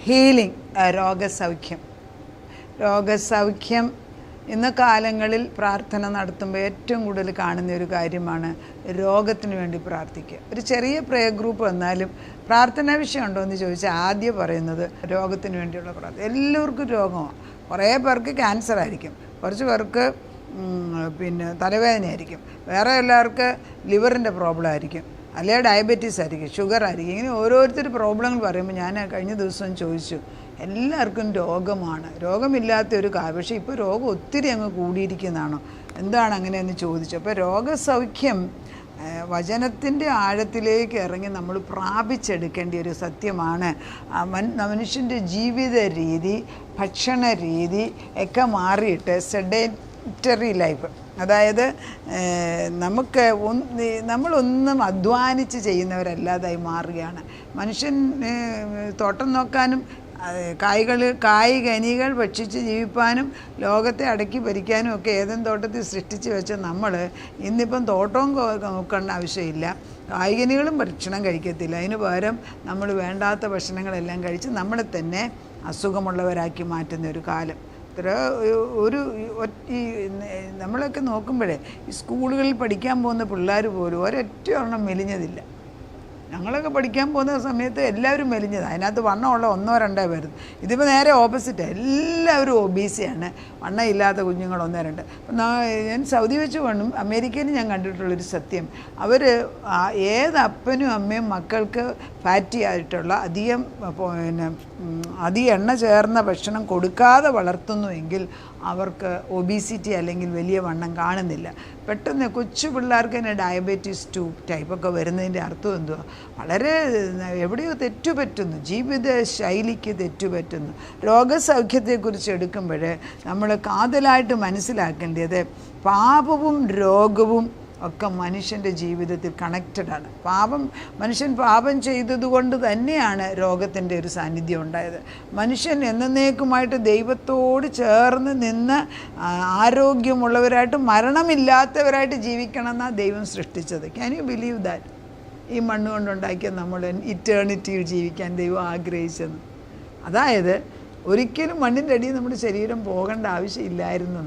Healing, രോഗസൗഖ്യം ഇന്ന് കാലങ്ങളിൽ പ്രാർത്ഥന നടത്തുമ്പോൾ ഏറ്റവും കൂടുതൽ കാണുന്ന ഒരു കാര്യമാണ് രോഗത്തിന് വേണ്ടി പ്രാർത്ഥിക്കുക. ഒരു ചെറിയ പ്രേയർ ഗ്രൂപ്പ് വന്നാലും പ്രാർത്ഥനാ വിഷയം ഉണ്ടോ എന്ന് ചോദിച്ചാൽ ആദ്യം പറയുന്നത് രോഗത്തിന് വേണ്ടിയുള്ള പ്രാർത്ഥന. എല്ലാവർക്കും രോഗമാണ്. കുറേ പേർക്ക് ക്യാൻസർ ആയിരിക്കും, കുറച്ച് പേർക്ക് തലവേദനയായിരിക്കും, വേറെ എല്ലാവർക്ക് ലിവറിൻ്റെ പ്രോബ്ലം ആയിരിക്കും, അല്ലെങ്കിൽ ഡയബറ്റീസ് ആയിരിക്കും, ഷുഗർ ആയിരിക്കും. ഇങ്ങനെ ഓരോരുത്തർ പ്രോബ്ലങ്ങൾ പറയുമ്പോൾ ഞാൻ കഴിഞ്ഞ ദിവസം ചോദിച്ചു, എല്ലാവർക്കും രോഗമാണ്, രോഗമില്ലാത്ത ഒരു കാര്യം. പക്ഷേ ഇപ്പോൾ രോഗം ഒത്തിരി അങ്ങ് കൂടിയിരിക്കുന്നതാണോ, എന്താണ് അങ്ങനെയെന്ന് ചോദിച്ചു. അപ്പോൾ രോഗസൗഖ്യം വചനത്തിൻ്റെ ആഴത്തിലേക്ക് ഇറങ്ങി നമ്മൾ പ്രാപിച്ചെടുക്കേണ്ട ഒരു സത്യമാണ്. മനുഷ്യൻ്റെ ജീവിത രീതി, ഭക്ഷണ രീതി ഒക്കെ മാറിയിട്ട് സെഡൻറ്ററി ലൈഫ്, അതായത് നമ്മളൊന്നും അധ്വാനിച്ച് ചെയ്യുന്നവരല്ലാതായി മാറുകയാണ്. മനുഷ്യൻ തോട്ടം നോക്കാനും കായ് കനികൾ ഭക്ഷിച്ച് ജീവിപ്പാനും ലോകത്തെ അടക്കി ഭരിക്കാനും ഒക്കെ ഏതെങ്കിലും തോട്ടത്തിൽ സൃഷ്ടിച്ച് വെച്ച നമ്മൾ ഇന്നിപ്പം തോട്ടവും നോക്കേണ്ട ആവശ്യമില്ല, കായ്കനികളും ഭക്ഷണം കഴിക്കത്തില്ല. അതിന് പകരം നമ്മൾ വേണ്ടാത്ത ഭക്ഷണങ്ങളെല്ലാം കഴിച്ച് നമ്മളെ തന്നെ അസുഖമുള്ളവരാക്കി മാറ്റുന്ന ഒരു കാലം. നമ്മളൊക്കെ നോക്കുമ്പോഴേ ഈ സ്കൂളുകളിൽ പഠിക്കാൻ പോകുന്ന പിള്ളേർ പോലും ഒരൊറ്റ ഒരെണ്ണം മെലിഞ്ഞതില്ല. ഞങ്ങളൊക്കെ പഠിക്കാൻ പോകുന്ന സമയത്ത് എല്ലാവരും മെലിഞ്ഞത്, അതിനകത്ത് വണ്ണമുള്ള 1-2 പേര്. ഇതിപ്പോൾ നേരെ ഓപ്പോസിറ്റ്, എല്ലാവരും ഒബീസിയാണ്, വണ്ണം ഇല്ലാത്ത കുഞ്ഞുങ്ങൾ 1-2. അപ്പം ഞാൻ സൗദി വെച്ച് വേണം അമേരിക്കയിൽ ഞാൻ കണ്ടിട്ടുള്ളൊരു സത്യം, അവർ ഏത് അപ്പനും അമ്മയും മക്കൾക്ക് ഫാറ്റി ആയിട്ടുള്ള അധികം എണ്ണ ചേർന്ന ഭക്ഷണം കൊടുക്കാതെ വളർത്തുന്നുവെങ്കിൽ അവർക്ക് ഒബീസിറ്റി അല്ലെങ്കിൽ വലിയ വണ്ണം കാണുന്നില്ല. പെട്ടെന്ന് കൊച്ചു പിള്ളേർക്ക് തന്നെ ഡയബറ്റീസ് 2 ടൈപ്പൊക്കെ വരുന്നതിൻ്റെ അർത്ഥം എന്തുവാ? വളരെ എവിടെയോ തെറ്റുപറ്റുന്നു, ജീവിത ശൈലിക്ക് തെറ്റുപറ്റുന്നു. രോഗസൗഖ്യത്തെക്കുറിച്ച് എടുക്കുമ്പോൾ നമ്മൾ കാതലായിട്ട് മനസ്സിലാക്കേണ്ടത് പാപവും രോഗവും ഒക്കെ മനുഷ്യൻ്റെ ജീവിതത്തിൽ കണക്റ്റഡാണ്. മനുഷ്യൻ പാപം ചെയ്തതുകൊണ്ട് തന്നെയാണ് രോഗത്തിൻ്റെ ഒരു സാന്നിധ്യം ഉണ്ടായത്. മനുഷ്യൻ എന്നേക്കുമായിട്ട് ദൈവത്തോട് ചേർന്ന് നിന്ന് ആരോഗ്യമുള്ളവരായിട്ട് മരണമില്ലാത്തവരായിട്ട് ജീവിക്കണം എന്നാണ് ദൈവം സൃഷ്ടിച്ചത്. Can you believe that? ഈ മണ്ണ് കൊണ്ടുണ്ടാക്കിയ നമ്മൾ ഇറ്റേണിറ്റിയിൽ ജീവിക്കാൻ ദൈവം ആഗ്രഹിച്ചെന്ന്. അതായത് ഒരിക്കലും മണ്ണിൻ്റെ അടിയിൽ നമ്മുടെ ശരീരം പോകേണ്ട ആവശ്യമില്ലായിരുന്നു.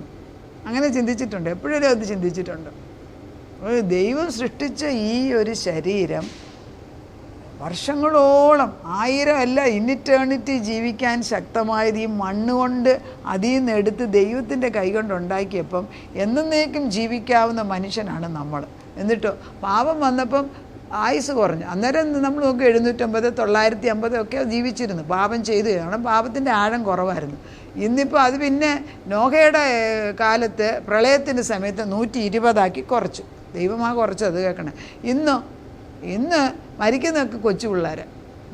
അങ്ങനെ ചിന്തിച്ചിട്ടുണ്ട്? എപ്പോഴും അത് ചിന്തിച്ചിട്ടുണ്ട്? ദൈവം സൃഷ്ടിച്ച ഈ ഒരു ശരീരം വർഷങ്ങളോളം, 1000 അല്ല, ഇന്നിറ്റേണിറ്റി ജീവിക്കാൻ ശക്തമായത് ഈ മണ്ണുകൊണ്ട് അതിൽ നിന്ന് എടുത്ത് ദൈവത്തിൻ്റെ കൈകൊണ്ട് ഉണ്ടാക്കിയപ്പം എന്നേക്കും ജീവിക്കാവുന്ന മനുഷ്യനാണ് നമ്മൾ. എന്നിട്ടോ പാപം വന്നപ്പം ആയുസ് കുറഞ്ഞു. അന്നേരം നമ്മൾ നോക്കി 750, 950 ഒക്കെ ജീവിച്ചിരുന്നു. പാപം ചെയ്തു കാരണം പാപത്തിൻ്റെ ആഴം കുറവായിരുന്നു. ഇന്നിപ്പോൾ അത് പിന്നെ നോഹയുടെ കാലത്ത് പ്രളയത്തിൻ്റെ സമയത്ത് 120 കുറച്ചു. ദൈവമാണ് കുറച്ചത്, കേൾക്കണേ. ഇന്ന് മരിക്കുന്നതൊക്കെ കൊച്ചു പിള്ളേർ,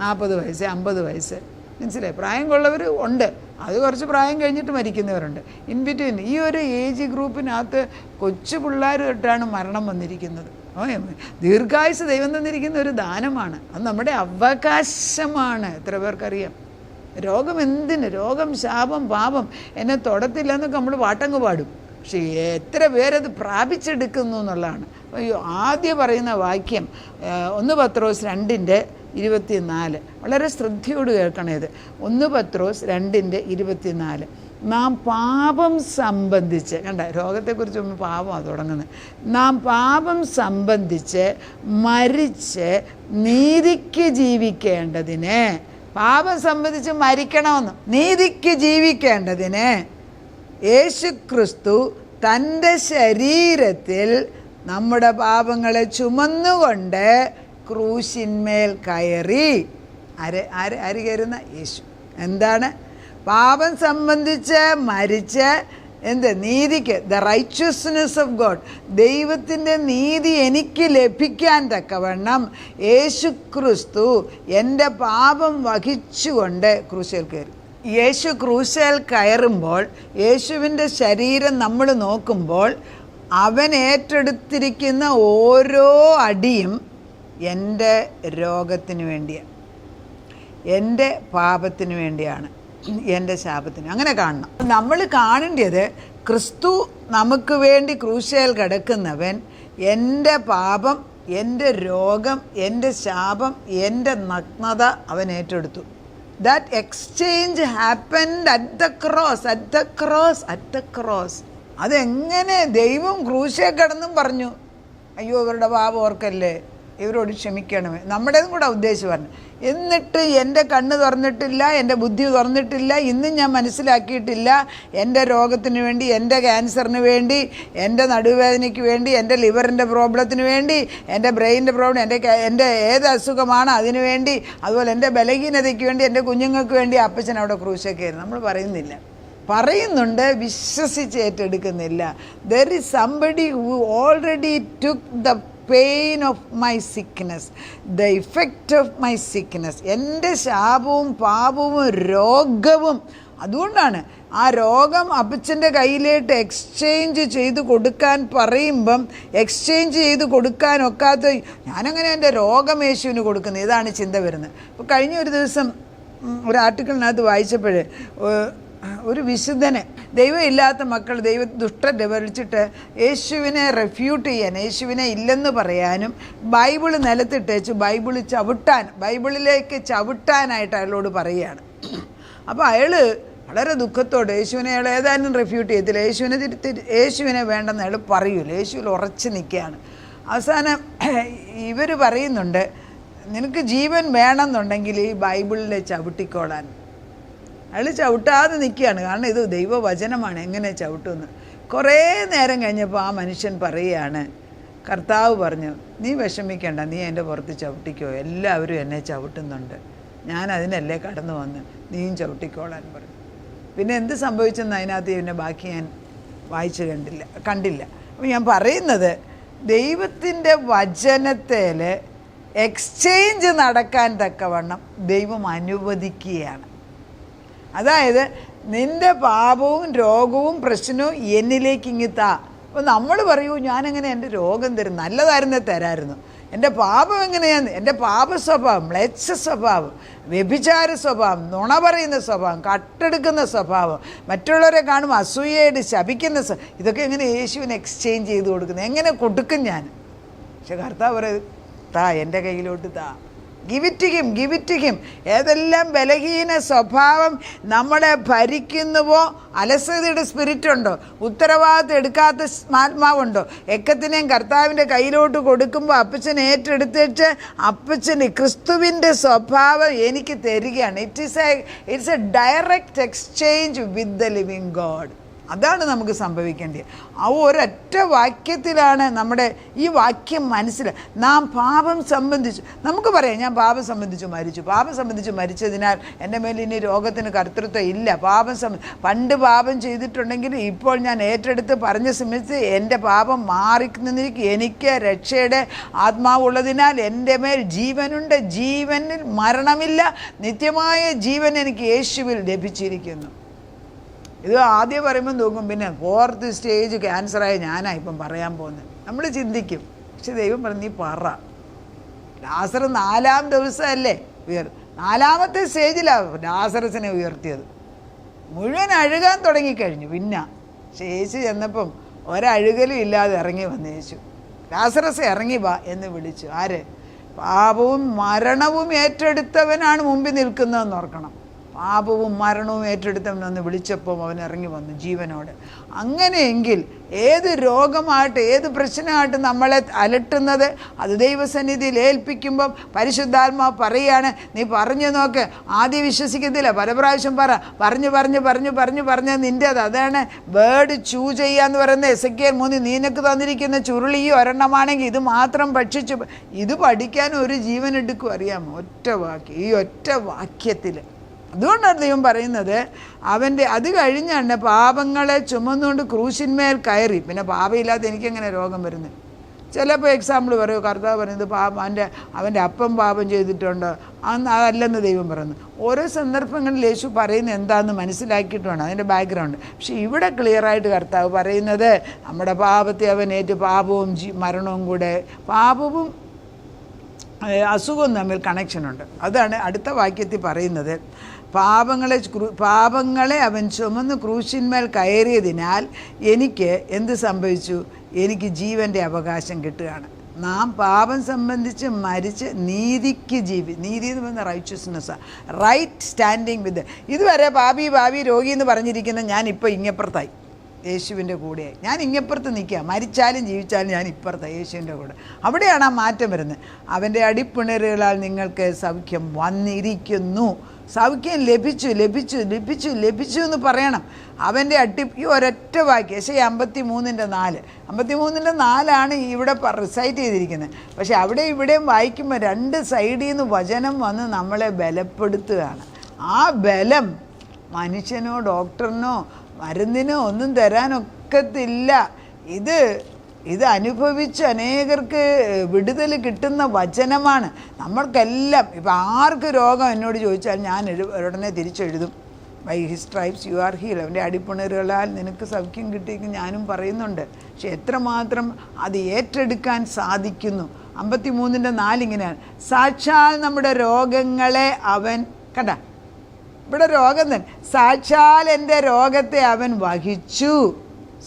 40 വയസ്സ് 50 വയസ്സ്, മനസ്സിലായി? പ്രായം കൊള്ളവർ ഉണ്ട്, അത് കുറച്ച് പ്രായം കഴിഞ്ഞിട്ട് മരിക്കുന്നവരുണ്ട്. ഇൻ ബിറ്റ്വീൻ ഈ ഒരു ഏജ് ഗ്രൂപ്പിനകത്ത് കൊച്ചു പിള്ളേർ തൊട്ടാണ് മരണം വന്നിരിക്കുന്നത്. ദീർഘായുസ് ദൈവം തന്നിരിക്കുന്ന ഒരു ദാനമാണ്, അത് നമ്മുടെ അവകാശമാണ്. എത്ര പേർക്കറിയാം? രോഗം എന്തിന്? രോഗം, ശാപം, പാപം എന്നെ തൊടത്തില്ല എന്നൊക്കെ നമ്മൾ പാട്ടങ്ങ് പാടും. പക്ഷേ എത്ര പേരത് പ്രാപിച്ചെടുക്കുന്നു എന്നുള്ളതാണ്. ആദ്യം പറയുന്ന വാക്യം 1 പത്രോസ് 2:24, വളരെ ശ്രദ്ധയോട് കേൾക്കണേത്. 1 പത്രോസ് 2:24. നാം പാപം സംബന്ധിച്ച്, കണ്ട, രോഗത്തെക്കുറിച്ച് നമ്മൾ പാപമാണ് തുടങ്ങുന്നത്. നാം പാപം സംബന്ധിച്ച് മരിച്ച് നീതിക്ക് ജീവിക്കേണ്ടതിന്, പാപം സംബന്ധിച്ച് മരിക്കണമെന്ന്, നീതിക്ക് ജീവിക്കേണ്ടതിന് യേശുക്രിസ്തു തൻ്റെ ശരീരത്തിൽ നമ്മുടെ പാപങ്ങളെ ചുമന്നുകൊണ്ട് ക്രൂശിന്മേൽ കയറി. ആര് കയറുന്ന? യേശു. എന്താണ്? പാപം സംബന്ധിച്ച് മരിച്ച് നീതിക്ക്, ദ റൈറ്റ്യസ്നെസ് ഓഫ് ഗോഡ്, ദൈവത്തിൻ്റെ നീതി എനിക്ക് ലഭിക്കാൻ തക്കവണ്ണം യേശുക്രിസ്തു എൻ്റെ പാപം വഹിച്ചുകൊണ്ട് ക്രൂശിൽ കയറി. യേശു ക്രൂശിൽ കയറുമ്പോൾ യേശുവിൻ്റെ ശരീരം നമ്മൾ നോക്കുമ്പോൾ അവൻ ഏറ്റെടുത്തിരിക്കുന്ന ഓരോ അടിയും എൻ്റെ രോഗത്തിന് വേണ്ടിയാണ്, എൻ്റെ പാപത്തിന് വേണ്ടിയാണ്, എൻ്റെ ശാപത്തിന്. അങ്ങനെ കാണണം. നമ്മൾ കാണേണ്ടത് ക്രിസ്തു നമുക്ക് വേണ്ടി ക്രൂശിൽ കിടക്കുന്നവൻ എൻ്റെ പാപം, എൻ്റെ രോഗം, എൻ്റെ ശാപം, എൻ്റെ നഗ്നത അവൻ ഏറ്റെടുത്തു. That exchange happened at the cross. അതെങ്ങനെ ദൈവം ക്രൂശിൽ കിടന്നും പറഞ്ഞു, അയ്യോ ഇവരുടെ പാപം ഓർക്കല്ലേ, ഇവരോട് ക്ഷമിക്കണമേ. നമ്മുടേതും കൂടെ ഉദ്ദേശിച്ച് പറഞ്ഞു. എന്നിട്ട് എൻ്റെ കണ്ണ് തുറന്നിട്ടില്ല, എൻ്റെ ബുദ്ധി തുറന്നിട്ടില്ല, ഇന്നും ഞാൻ മനസ്സിലാക്കിയിട്ടില്ല എൻ്റെ രോഗത്തിന് വേണ്ടി, എൻ്റെ ക്യാൻസറിന് വേണ്ടി, എൻ്റെ നടുവേദനയ്ക്ക് വേണ്ടി, എൻ്റെ ലിവറിൻ്റെ പ്രോബ്ലത്തിന് വേണ്ടി, എൻ്റെ ബ്രെയിനിൻ്റെ പ്രോബ്ലം, എൻ്റെ ഏത് അസുഖമാണ് അതിനു വേണ്ടി, അതുപോലെ എൻ്റെ ബലഹീനതയ്ക്ക് വേണ്ടി, എൻ്റെ കുഞ്ഞുങ്ങൾക്ക് വേണ്ടി അപ്പച്ചൻ അവിടെ ക്രൂശൊക്കെയായിരുന്നു. നമ്മൾ പറയുന്നുണ്ട്, വിശ്വസിച്ച് ഏറ്റെടുക്കുന്നില്ല. There is somebody who already took the pain of my sickness, the effect of my sickness. എൻ്റെ ശാപവും പാപവും രോഗവും. അതുകൊണ്ടാണ് ആ രോഗം അപ്പച്ചൻ്റെ കയ്യിലേട്ട് എക്സ്ചേഞ്ച് ചെയ്ത് കൊടുക്കാൻ പറയുമ്പം എക്സ്ചേഞ്ച് ചെയ്ത് കൊടുക്കാനൊക്കാത്ത, ഞാനങ്ങനെ എൻ്റെ രോഗം യേശുവിന് കൊടുക്കുന്നത്. ഇതാണ് ചിന്ത വരുന്നത്. ഇപ്പോൾ കഴിഞ്ഞ ഒരു ദിവസം ഒരു ആർട്ടിക്കിളിനകത്ത് വായിച്ചപ്പോൾ ഒരു വിശുദ്ധനെ, ദൈവം ഇല്ലാത്ത മക്കൾ ദുഷ്ടരെ വിളിച്ചിട്ട് യേശുവിനെ റെഫ്യൂട്ട് ചെയ്യാൻ, യേശുവിനെ ഇല്ലെന്ന് പറയാനും ബൈബിള് നിലത്തിട്ടേച്ച് ബൈബിളിലേക്ക് ചവിട്ടാനായിട്ട് അയാളോട് പറയുകയാണ്. അപ്പോൾ അയാൾ വളരെ ദുഃഖത്തോടെ യേശുവിനെ അയാൾ ഏതായാലും റെഫ്യൂട്ട് ചെയ്യത്തില്ല, യേശുവിനെ വേണ്ടെന്ന് അയാൾ പറയൂല, യേശുവിൽ ഉറച്ച് നിൽക്കുകയാണ്. അവസാനം ഇവർ പറയുന്നുണ്ട്, നിനക്ക് ജീവൻ വേണമെന്നുണ്ടെങ്കിൽ ഈ ബൈബിളിൽ ചവിട്ടിക്കോളാൻ. അയാൾ ചവിട്ടാതെ നിൽക്കുകയാണ്, കാരണം ഇത് ദൈവവചനമാണ്, എങ്ങനെ ചവിട്ടുമെന്ന്. കുറേ നേരം കഴിഞ്ഞപ്പോൾ ആ മനുഷ്യൻ പറയുകയാണ്, കർത്താവ് പറഞ്ഞു, നീ വിഷമിക്കേണ്ട, നീ എൻ്റെ പുറത്ത് ചവിട്ടിക്കോ, എല്ലാവരും എന്നെ ചവിട്ടുന്നുണ്ട്, ഞാൻ അതിനല്ലേ കടന്നു വന്ന്, നീയും ചവിട്ടിക്കോളാൻ പറഞ്ഞു. പിന്നെ എന്ത് സംഭവിച്ചെന്ന് അതിനകത്ത് പിന്നെ ബാക്കി ഞാൻ വായിച്ച് കണ്ടില്ല. അപ്പോൾ ഞാൻ പറയുന്നത്, ദൈവത്തിൻ്റെ വചനത്തിൽ എക്സ്ചേഞ്ച് നടക്കാൻ തക്കവണ്ണം ദൈവം അനുവദിക്കുകയാണ്. അതായത് നിൻ്റെ പാപവും രോഗവും പ്രശ്നവും എന്നിലേക്ക് ഇങ്ങിത്താ. അപ്പോൾ നമ്മൾ പറയൂ, ഞാനെങ്ങനെ എൻ്റെ രോഗം തരും, നല്ലതായിരുന്നേ തരായിരുന്നു. എൻ്റെ പാപം എങ്ങനെയാണ്, എൻ്റെ പാപ സ്വഭാവം, മ്ലേച്ഛ സ്വഭാവം, വ്യഭിചാര സ്വഭാവം, നുണ പറയുന്ന സ്വഭാവം, കട്ടെടുക്കുന്ന സ്വഭാവം, മറ്റുള്ളവരെ കാണുമ്പോൾ അസൂയയായിട്ട് ശപിക്കുന്ന ഇതൊക്കെ എങ്ങനെ യേശുവിന് എക്സ്ചേഞ്ച് ചെയ്ത് കൊടുക്കുന്നത്, എങ്ങനെ കൊടുക്കും ഞാൻ? പക്ഷെ കർത്താവ് പറയും, താ എൻ്റെ കയ്യിലോട്ട് താ, ഗിവ് ഇറ്റ് ടു ഹിം. ഏതെല്ലാം ബലഹീന സ്വഭാവം നമ്മളെ ഭരിക്കുന്നുവോ, അലസതയുടെ സ്പിരിറ്റ് ഉണ്ടോ, ഉത്തരവാദിത്വം എടുക്കാത്ത ആത്മാവുണ്ടോ, എക്കത്തിനെയും കർത്താവിൻ്റെ കയ്യിലോട്ട് കൊടുക്കുമ്പോൾ അപ്പച്ചൻ ഏറ്റെടുത്തിട്ട് അപ്പച്ചന് ക്രിസ്തുവിൻ്റെ സ്വഭാവം എനിക്ക് തരികയാണ്. It's A direct exchange with the living God. അതാണ് നമുക്ക് സംഭവിക്കേണ്ടത്. ആ ഒരൊറ്റ വാക്യത്തിലാണ് നമ്മുടെ ഈ വാക്യം മനസ്സിലായി. നാം പാപം സംബന്ധിച്ചു, നമുക്ക് പറയാം, ഞാൻ പാപം സംബന്ധിച്ചു മരിച്ചതിനാൽ എൻ്റെ മേൽ ഇനി രോഗത്തിന് കർത്തൃത്വം ഇല്ല. പണ്ട് പാപം ചെയ്തിട്ടുണ്ടെങ്കിൽ ഇപ്പോൾ ഞാൻ ഏറ്റെടുത്ത് പറഞ്ഞ സമയത്ത് എൻ്റെ പാപം മാറിക്കുന്നതിന് എനിക്ക് രക്ഷയുടെ ആത്മാവുള്ളതിനാൽ എൻ്റെ മേൽ ജീവനുണ്ട്, ജീവനിൽ മരണമില്ല, നിത്യമായ ജീവൻ എനിക്ക് യേശുവിൽ ലഭിച്ചിരിക്കുന്നു. ഇത് ആദ്യം പറയുമ്പോൾ നോക്കും, പിന്നെ 4th സ്റ്റേജ് ക്യാൻസറായ ഞാനാണ് ഇപ്പം പറയാൻ പോകുന്നത്. നമ്മൾ ചിന്തിക്കും, പക്ഷെ ദൈവം പറഞ്ഞു, നീ പറ. ലാസർ 4-ാം ദിവസമല്ലേ 4-ാമത്തെ സ്റ്റേജിലാണ് ലാസറസിനെ ഉയർത്തിയത്. മുഴുവൻ അഴുകാൻ തുടങ്ങിക്കഴിഞ്ഞു. പിന്നെ യേശു ചെന്നപ്പം ഒരഴുകലും ഇല്ലാതെ ഇറങ്ങി വന്നു യേശു. ലാസറസ് ഇറങ്ങി വാ എന്ന് വിളിച്ചു. ആര്? പാപവും മരണവും ഏറ്റെടുത്തവനാണ് മുമ്പിൽ നിൽക്കുന്നതെന്ന് ഓർക്കണം. പാപവും മരണവും ഏറ്റെടുത്തവനെന്ന് വിളിച്ചപ്പോൾ അവൻ ഇറങ്ങി വന്നു ജീവനോട്. അങ്ങനെയെങ്കിൽ ഏത് രോഗമായിട്ട്, ഏത് പ്രശ്നമായിട്ട് നമ്മളെ അലട്ടുന്നത് അത് ദൈവസന്നിധിയിൽ ഏൽപ്പിക്കുമ്പം പരിശുദ്ധാത്മാവ് പറയുകയാണ്, നീ പറഞ്ഞു നോക്ക്. ആദ്യം വിശ്വസിക്കത്തില്ല, പല പ്രാവശ്യം പറഞ്ഞ് നിൻ്റേത്. അതാണ് വേർഡ് ചൂ ചെയ്യാന്ന് പറയുന്നത്. എസെക്കിയേൽ 3 നിനക്ക് തന്നിരിക്കുന്ന ചുരുളി ഈ ഒരെണ്ണമാണെങ്കിൽ ഇത് മാത്രം ഭക്ഷിച്ചു. ഇത് പഠിക്കാൻ ഒരു ജീവൻ എടുക്കും, അറിയാമോ? ഈ ഒറ്റ വാക്യത്തിൽ. അതുകൊണ്ടാണ് ദൈവം പറയുന്നത്, അത് കഴിഞ്ഞാണ് പാപങ്ങളെ ചുമന്നുകൊണ്ട് ക്രൂശിന്മേൽ കയറി. പിന്നെ പാപമില്ലാത്ത എനിക്കെങ്ങനെ രോഗം വരുന്നത്? ചിലപ്പോൾ എക്സാമ്പിൾ പറയും, കർത്താവ് പറയുന്നത് അവൻ്റെ അപ്പം പാപം ചെയ്തിട്ടുണ്ടോ, അതല്ലെന്ന് ദൈവം പറയുന്നു. ഓരോ സന്ദർഭങ്ങളിൽ യേശു പറയുന്നത് എന്താണെന്ന് മനസ്സിലാക്കിയിട്ട് വേണം അതിൻ്റെ ബാക്ക്ഗ്രൗണ്ട്. പക്ഷെ ഇവിടെ ക്ലിയറായിട്ട് കർത്താവ് പറയുന്നത്, നമ്മുടെ പാപത്തെ അവൻ ഏറ്റു, പാപവും മരണവും കൂടെ, പാപവും അസുഖവും തമ്മിൽ കണക്ഷനുണ്ട്. അതാണ് അടുത്ത വാക്യത്തിൽ പറയുന്നത്. പാപങ്ങളെ അവൻ ചുമന്ന് ക്രൂശിന്മേൽ കയറിയതിനാൽ എനിക്ക് എന്ത് സംഭവിച്ചു? എനിക്ക് ജീവൻ്റെ അവകാശം കിട്ടുകയാണ്. നാം പാപം സംബന്ധിച്ച് മരിച്ച് നീതിക്ക് നീതി എന്ന് പറയുന്ന റൈറ്റ്യസ്നെസ്സാണ്, റൈറ്റ് സ്റ്റാൻഡിങ് വിത്ത്. ഇതുവരെ പാപി രോഗി എന്ന് പറഞ്ഞിരിക്കുന്ന ഞാനിപ്പോൾ ഇങ്ങപ്പുറത്തായി, യേശുവിൻ്റെ കൂടെയായി. ഞാൻ ഇങ്ങപ്പുറത്ത് നിൽക്കുക, മരിച്ചാലും ജീവിച്ചാലും ഞാൻ ഇപ്പുറത്താണ് യേശുവിൻ്റെ കൂടെ. അവിടെയാണ് ആ മാറ്റം വരുന്നത്. അവൻ്റെ അടിപ്പിണരുകളാൽ നിങ്ങൾക്ക് സൗഖ്യം വന്നിരിക്കുന്നു. സൗഖ്യം ലഭിച്ചു ലഭിച്ചു ലഭിച്ചു ലഭിച്ചു എന്ന് പറയണം. അവൻ്റെ ഈ ഒരൊറ്റ വാക്യം യെശയ്യാ 53:4 53:4 ഇവിടെ റിസൈറ്റ് ചെയ്തിരിക്കുന്നത്. പക്ഷെ അവിടെ ഇവിടെയും വായിക്കുമ്പോൾ രണ്ട് സൈഡിൽ നിന്ന് വചനം വന്ന് നമ്മളെ ബലപ്പെടുത്തുകയാണ്. ആ ബലം മനുഷ്യനോ ഡോക്ടറിനോ മരുന്നിനോ ഒന്നും തരാനൊക്കത്തില്ല. ഇത് അനുഭവിച്ച് അനേകർക്ക് വിടുതൽ കിട്ടുന്ന വചനമാണ്. നമ്മൾക്കെല്ലാം ഇപ്പം ആർക്ക് രോഗം എന്നോട് ചോദിച്ചാൽ ഞാൻ ഉടനെ തിരിച്ചെഴുതും, by his stripes you are healed. അവൻ്റെ അടിപ്പിണരുകളാൽ നിനക്ക് സൗഖ്യം കിട്ടിയെങ്കിൽ ഞാനും പറയുന്നുണ്ട്. പക്ഷെ എത്രമാത്രം അത് ഏറ്റെടുക്കാൻ സാധിക്കുന്നു. 53:4 ഇങ്ങനെയാണ്, സാക്ഷാൽ നമ്മുടെ രോഗങ്ങളെ അവൻ കണ്ട, ഇവിടെ രോഗം തന്നെ, സാക്ഷാൽ എൻ്റെ രോഗത്തെ അവൻ വഹിച്ചു.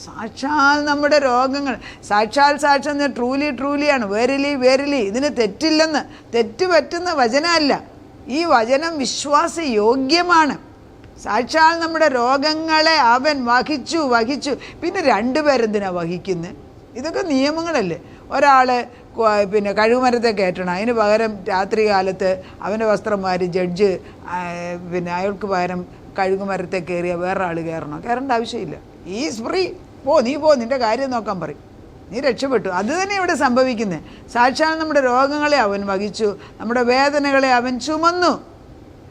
സാക്ഷാൽ നമ്മുടെ രോഗങ്ങൾ, സാക്ഷാൽ ട്രൂലിയാണ്, വേരിലി ഇതിന് തെറ്റില്ലെന്ന്, തെറ്റ് പറ്റുന്ന വചനമല്ല. ഈ വചനം വിശ്വാസയോഗ്യമാണ്. സാക്ഷാൽ നമ്മുടെ രോഗങ്ങളെ അവൻ വഹിച്ചു. പിന്നെ രണ്ടുപേരെന്തിനാണ് വഹിക്കുന്നത്? ഇതൊക്കെ നിയമങ്ങളല്ലേ. ഒരാൾ കഴുകുമരത്തെ കയറ്റണം, അതിന് പകരം രാത്രി കാലത്ത് അവൻ്റെ വസ്ത്രം മാറി ജഡ്ജ് അയാൾക്ക് പകരം കഴുകുമരത്തെ കയറിയ വേറെ ആൾ കയറേണ്ട ആവശ്യമില്ല. ഈസ് ഫ്രീ, നീ നിൻ്റെ കാര്യം നോക്കാൻ പറയും, നീ രക്ഷപ്പെട്ടു. അത് തന്നെ ഇവിടെ സംഭവിക്കുന്നത്. സാക്ഷാൽ നമ്മുടെ രോഗങ്ങളെ അവൻ വഹിച്ചു, നമ്മുടെ വേദനകളെ അവൻ ചുമന്നു.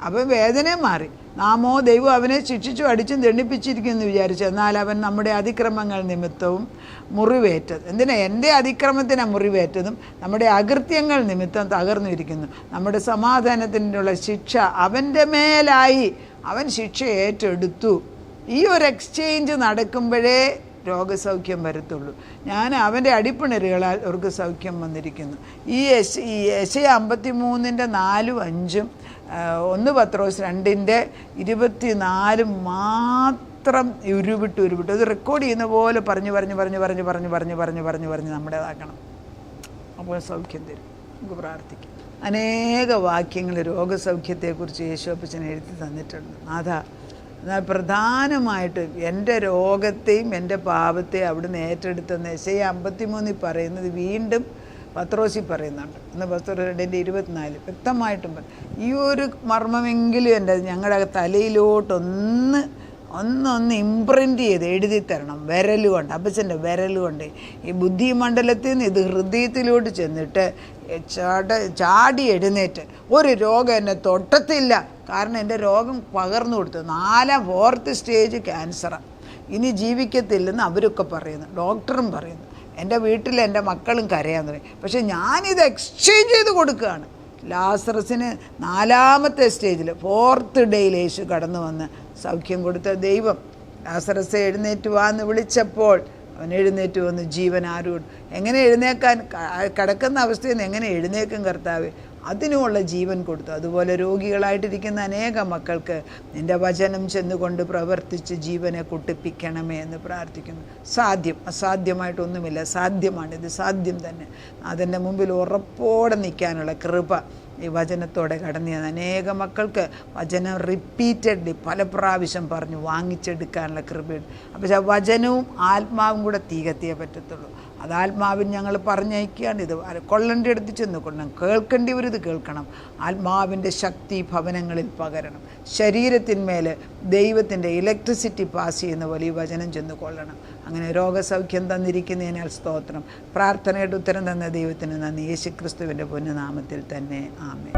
അപ്പം വേദനയും മാറി. നാമോ ദൈവം അവനെ ശിക്ഷിച്ചു അടിച്ചും ദണ്ഡിപ്പിച്ചിരിക്കുമെന്ന് വിചാരിച്ചു. എന്നാൽ അവൻ നമ്മുടെ അതിക്രമങ്ങൾ നിമിത്തവും മുറിവേറ്റത്. എൻ്റെ അതിക്രമത്തിനാണ് മുറിവേറ്റതും നമ്മുടെ അകൃത്യങ്ങൾ നിമിത്തം തകർന്നിരിക്കുന്നു. നമ്മുടെ സമാധാനത്തിനുള്ള ശിക്ഷ അവൻ്റെ മേലായി, അവൻ ശിക്ഷ ഏറ്റെടുത്തു. ഈ ഒരു എക്സ്ചേഞ്ച് നടക്കുമ്പോഴേ രോഗസൗഖ്യം വരത്തുള്ളൂ. അവൻ്റെ അടിപ്പിണരുകളാൽ അവർക്ക് സൗഖ്യം വന്നിരിക്കുന്നു. ഈ യെശയ്യാ 53:4-5 1 പത്രോസ് 2:24 മാത്രം ഉരുവിട്ട് അത് റെക്കോർഡ് ചെയ്യുന്ന പോലെ പറഞ്ഞ് നമ്മുടേതാക്കണം. അപ്പോൾ സൗഖ്യം തരും. നമുക്ക് പ്രാർത്ഥിക്കാം. അനേക വാക്യങ്ങൾ രോഗസൗഖ്യത്തെക്കുറിച്ച് യേശുപ്പച്ചൻ എഴുതി തന്നിട്ടുണ്ട്. എന്നാൽ പ്രധാനമായിട്ട് എൻ്റെ രോഗത്തെയും എൻ്റെ പാപത്തെയും അവിടുന്ന് ഏറ്റെടുത്തെന്ന് യെശയ്യാ 53 പറയുന്നത് വീണ്ടും പത്രോസിൽ പറയുന്നുണ്ട്. 1 പത്രോസ് 2:24 വ്യക്തമായിട്ടും പറയും. ഈ ഒരു മർമ്മമെങ്കിലും ഞങ്ങളുടെ തലയിലോട്ടൊന്ന് ഇംപ്രിൻ്റ് ചെയ്ത് എഴുതി തരണം വിരലുകൊണ്ട്, അപ്പച്ചൻ്റെ വിരലുകൊണ്ട്. ഈ ബുദ്ധിമണ്ഡലത്തിൽ നിന്ന് ഇത് ഹൃദയത്തിലോട്ട് ചെന്നിട്ട് ചാടി എഴുന്നേറ്റ് ഒരു രോഗം എന്നെ തൊട്ടത്തില്ല. കാരണം എൻ്റെ രോഗം പകർന്നു കൊടുത്തു. 4th സ്റ്റേജ് ക്യാൻസറാണ്, ഇനി ജീവിക്കത്തില്ലെന്ന് അവരൊക്കെ പറയുന്നു, ഡോക്ടറും പറയുന്നു. എൻ്റെ വീട്ടിൽ എൻ്റെ മക്കളും കരയാൻ തുടങ്ങി. പക്ഷെ ഞാനിത് എക്സ്ചേഞ്ച് ചെയ്ത് കൊടുക്കുകയാണ്. ലാസറസിന് 4th സ്റ്റേജിൽ 4th ഡേയിൽ യേശു കടന്നു വന്ന് സൗഖ്യം കൊടുത്ത ദൈവം. ലാസറസ് എഴുന്നേറ്റ് വാന്ന് വിളിച്ചപ്പോൾ അവൻ എഴുന്നേറ്റ് വന്ന് ജീവൻ ആരോട് എങ്ങനെ എഴുന്നേക്കാൻ, കിടക്കുന്ന അവസ്ഥയിൽ നിന്ന് എങ്ങനെ എഴുന്നേക്കും കർത്താവേ? അതിനുമുള്ള ജീവൻ കൊടുത്തു. അതുപോലെ രോഗികളായിട്ടിരിക്കുന്ന അനേക മക്കൾക്ക് നിൻ്റെ വചനം ചെന്നുകൊണ്ട് പ്രവർത്തിച്ച് ജീവനെ കുട്ടിപ്പിക്കണമേ എന്ന് പ്രാർത്ഥിക്കുന്നു. അസാധ്യമായിട്ടൊന്നുമില്ല, സാധ്യമാണിത്, സാധ്യം തന്നെ. അതിൻ്റെ മുമ്പിൽ ഉറപ്പോടെ നിൽക്കാനുള്ള കൃപ ഈ വചനത്തോടെ കടന്നു ചെന്ന അനേക മക്കൾക്ക് വചനം റിപ്പീറ്റഡ്ലി പല പ്രാവശ്യം പറഞ്ഞു വാങ്ങിച്ചെടുക്കാനുള്ള കൃപയുണ്ട്. അപ്പോൾ വചനവും ആത്മാവും കൂടെ തീകത്തിയേ പറ്റത്തുള്ളൂ. അത് ആത്മാവിൽ ഞങ്ങൾ പറഞ്ഞയക്കുകയാണ്. ഇത് കൊള്ളേണ്ട അടുത്ത് ചെന്ന് കൊള്ളണം, കേൾക്കേണ്ടിവരിത് കേൾക്കണം. ആത്മാവിൻ്റെ ശക്തി ഭവനങ്ങളിൽ പകരണം. ശരീരത്തിന്മേൽ ദൈവത്തിൻ്റെ ഇലക്ട്രിസിറ്റി പാസ് ചെയ്യുന്ന പോലെ ഈ വചനം ചെന്ന് കൊള്ളണം. അങ്ങനെ രോഗസൗഖ്യം തന്നിരിക്കുന്നതിനാൽ സ്തോത്രം. പ്രാർത്ഥനയുടെ ഉത്തരം തന്ന ദൈവത്തിന് നന്ദി. യേശുക്രിസ്തുവിൻ്റെ പൊന്നുനാമത്തിൽ തന്നെ ആമേൻ.